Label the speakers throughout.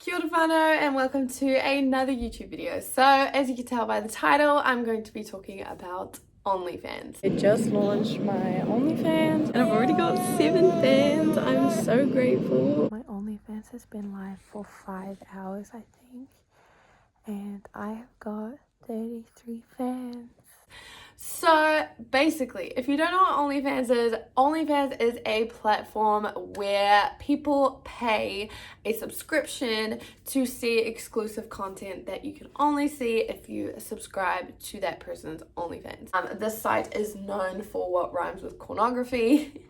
Speaker 1: Kia ora whanau and welcome to another YouTube video. So as you can tell by the title, I'm going to be talking about Onlyfans. I just launched my Onlyfans and I've already got 7 fans. I'm so grateful. My Onlyfans has been live for 5 hours I think, and I have got 33 fans. So basically, if you don't know what OnlyFans is a platform where people pay a subscription to see exclusive content that you can only see if you subscribe to that person's OnlyFans. This site is known for what rhymes with pornography.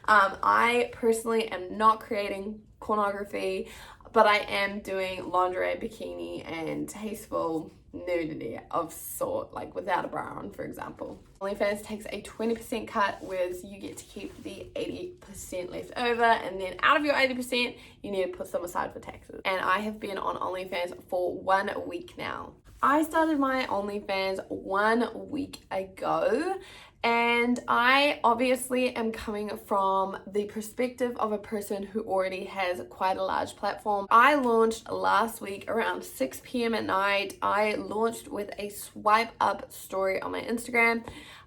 Speaker 1: I personally am not creating pornography, but I am doing lingerie, bikini, and tasteful nudity of sort, like without a bra on, for example. OnlyFans takes a 20% cut, whereas you get to keep the 80% left over, and then out of your 80%, you need to put some aside for taxes. And I have been on OnlyFans for 1 week now. I started my OnlyFans 1 week ago, and I obviously am coming from the perspective of a person who already has quite a large platform. I launched last week around 6 p.m. at night. I launched with a swipe up story on my Instagram.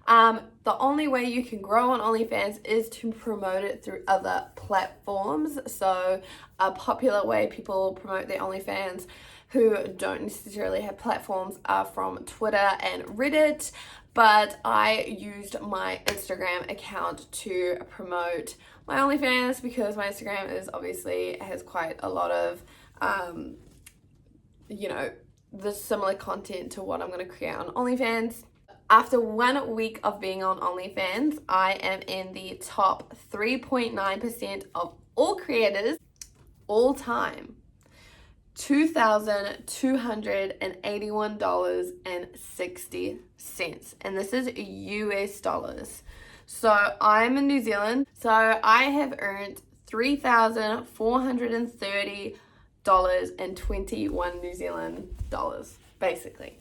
Speaker 1: The only way you can grow on OnlyFans is to promote it through other platforms. So a popular way people promote their OnlyFans who don't necessarily have platforms are from Twitter and Reddit, but I used my Instagram account to promote my OnlyFans because my Instagram has quite a lot of the similar content to what I'm going to create on OnlyFans. After 1 week of being on OnlyFans, I am in the top 3.9% of all creators all time. $2,281.60, and this is US dollars. So I'm in New Zealand, so I have earned $3,430.21 New Zealand dollars, basically.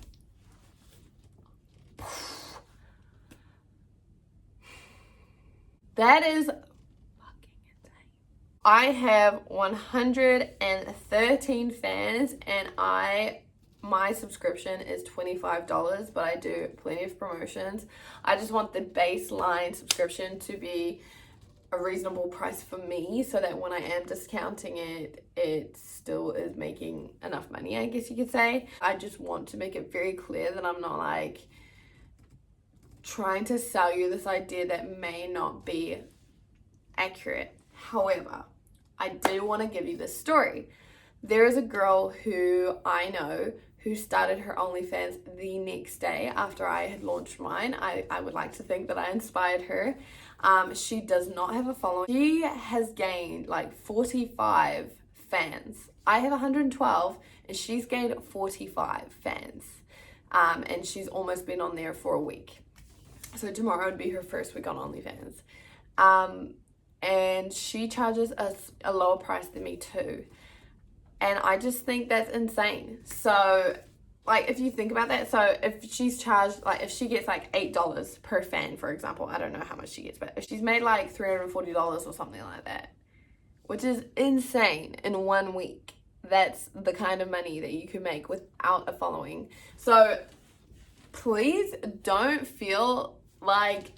Speaker 1: That is I have 113 fans, and my subscription is $25, but I do plenty of promotions. I just want the baseline subscription to be a reasonable price for me, so that when I am discounting it, it still is making enough money, I guess you could say. I just want to make it very clear that I'm not like trying to sell you this idea that may not be accurate. However, I do want to give you this story. There is a girl who I know who started her OnlyFans the next day after I had launched mine. I would like to think that I inspired her. She does not have a following. She has gained like 45 fans. I have 112 and she's gained 45 fans. And she's almost been on there for a week. So tomorrow would be her first week on OnlyFans. And she charges us a lower price than me too. And I just think that's insane. So like, if you think about that, so if she's charged, like if she gets like $8 per fan, for example, I don't know how much she gets, but if she's made like $340 or something like that, which is insane in 1 week, that's the kind of money that you can make without a following. So please don't feel like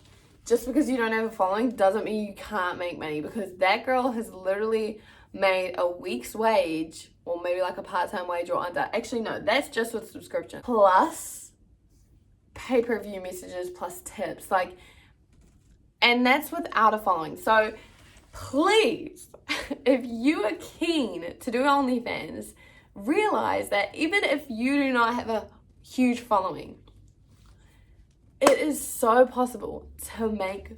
Speaker 1: just because you don't have a following doesn't mean you can't make money, because that girl has literally made a week's wage, or maybe like a part-time wage or under. Actually, no, that's just with subscription. Plus pay-per-view messages, plus tips. And that's without a following. So please, if you are keen to do OnlyFans, realize that even if you do not have a huge following, it is so possible to make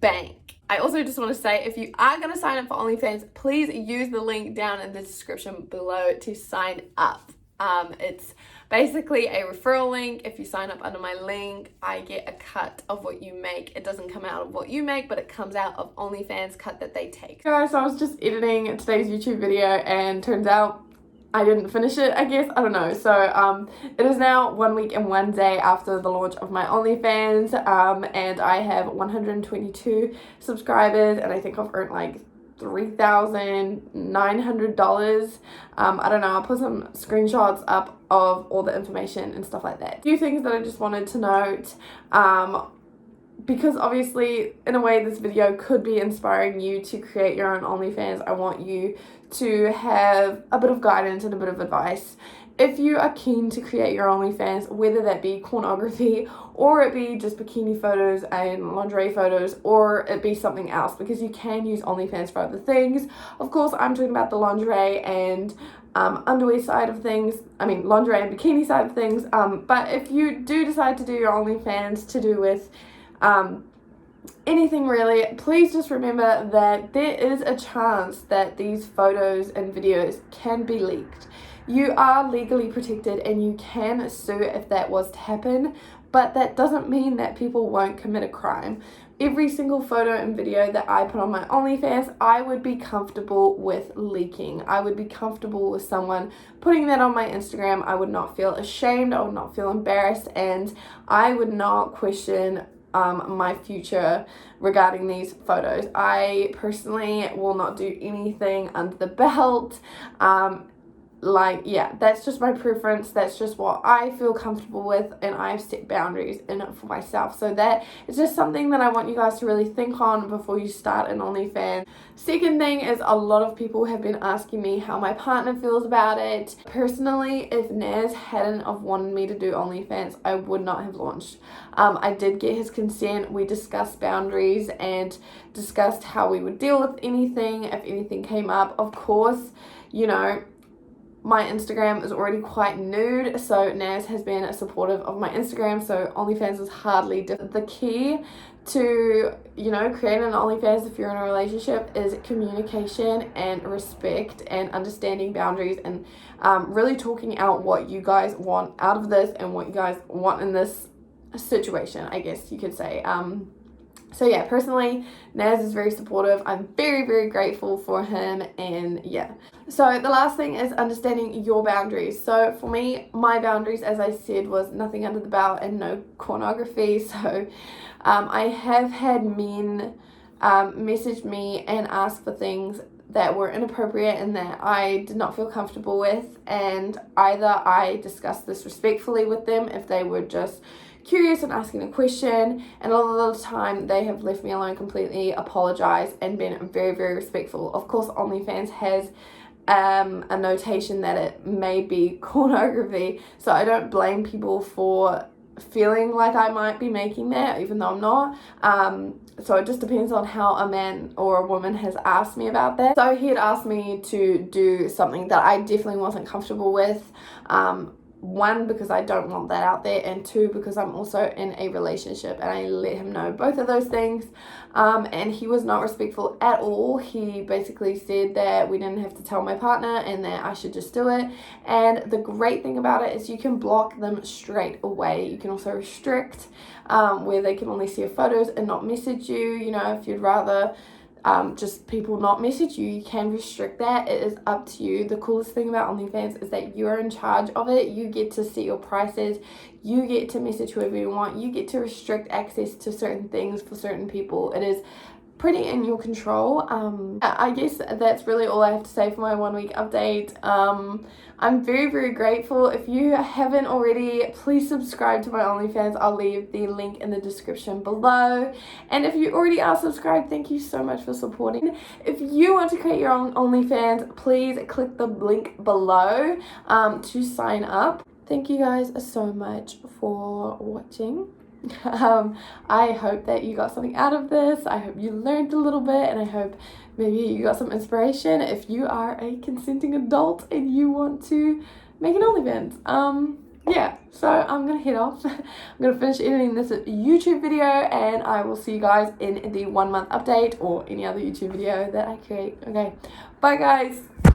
Speaker 1: bank. I also just want to say, if you are going to sign up for OnlyFans, please use the link down in the description below to sign up. It's basically a referral link. If you sign up under my link, I get a cut of what you make. It doesn't come out of what you make, but it comes out of OnlyFans cut that they take. Guys, so I was just editing today's YouTube video and turns out I didn't finish it, I guess. I don't know. So it is now 1 week and 1 day after the launch of my OnlyFans, and I have 122 subscribers, and I think I've earned like $3,900. I don't know, I'll put some screenshots up of all the information and stuff like that. A few things that I just wanted to note, because obviously in a way this video could be inspiring you to create your own OnlyFans. I want you to have a bit of guidance and a bit of advice. If you are keen to create your OnlyFans, whether that be pornography or it be just bikini photos and lingerie photos, or it be something else, because you can use OnlyFans for other things. Of course, I'm talking about the lingerie and underwear side of things. I mean, lingerie and bikini side of things. But if you do decide to do your OnlyFans to do with anything really, please just remember that there is a chance that these photos and videos can be leaked. You are legally protected and you can sue if that was to happen, but that doesn't mean that people won't commit a crime. Every single photo and video that I put on my OnlyFans, I would be comfortable with leaking. I would be comfortable with someone putting that on my Instagram. I would not feel ashamed, I would not feel embarrassed, and I would not question my future regarding these photos. I personally will not do anything under the belt. Yeah, that's just my preference. That's just what I feel comfortable with, and I've set boundaries in it for myself. So that is just something that I want you guys to really think on before you start an OnlyFans. Second thing is, a lot of people have been asking me how my partner feels about it. Personally, if Naz hadn't have wanted me to do OnlyFans, I would not have launched. I did get his consent. We discussed boundaries and discussed how we would deal with anything if anything came up. Of course, you know, my Instagram is already quite nude, so Naz has been supportive of my Instagram, so OnlyFans is hardly different. The key to, you know, creating an OnlyFans if you're in a relationship is communication and respect and understanding boundaries, and really talking out what you guys want out of this and what you guys want in this situation, I guess you could say. So yeah, personally, Naz is very supportive. I'm very, very grateful for him, and yeah. So the last thing is understanding your boundaries. So for me, my boundaries, as I said, was nothing under the belt and no pornography. So I have had men message me and ask for things that were inappropriate and that I did not feel comfortable with, and either I discussed this respectfully with them if they were just curious and asking a question, and a lot of the time they have left me alone completely, apologized, and been very, very respectful. Of course, OnlyFans has a notation that it may be pornography, so I don't blame people for feeling like I might be making that, even though I'm not. So it just depends on how a man or a woman has asked me about that. So he had asked me to do something that I definitely wasn't comfortable with. One, because I don't want that out there, and two, because I'm also in a relationship, and I let him know both of those things, and he was not respectful at all. He basically said that we didn't have to tell my partner and that I should just do it. And the great thing about it is you can block them straight away. You can also restrict where they can only see your photos and not message you. You know, if you'd rather just people not message you, you can restrict that. It is up to you. The coolest thing about OnlyFans is that you're in charge of it. You get to set your prices, you get to message whoever you want, you get to restrict access to certain things for certain people. It is pretty in your control. I guess that's really all I have to say for my 1 week update. I'm very, very grateful. If you haven't already, please subscribe to my OnlyFans. I'll leave the link in the description below. And if you already are subscribed, thank you so much for supporting. If you want to create your own OnlyFans, please click the link below to sign up. Thank you guys so much for watching. I hope that you got something out of this. I hope you learned a little bit, and I hope maybe you got some inspiration if you are a consenting adult and you want to make an OnlyFans. Yeah, so I'm gonna head off. I'm gonna finish editing this YouTube video, and I will see you guys in the 1 month update or any other YouTube video that I create. Okay, bye guys.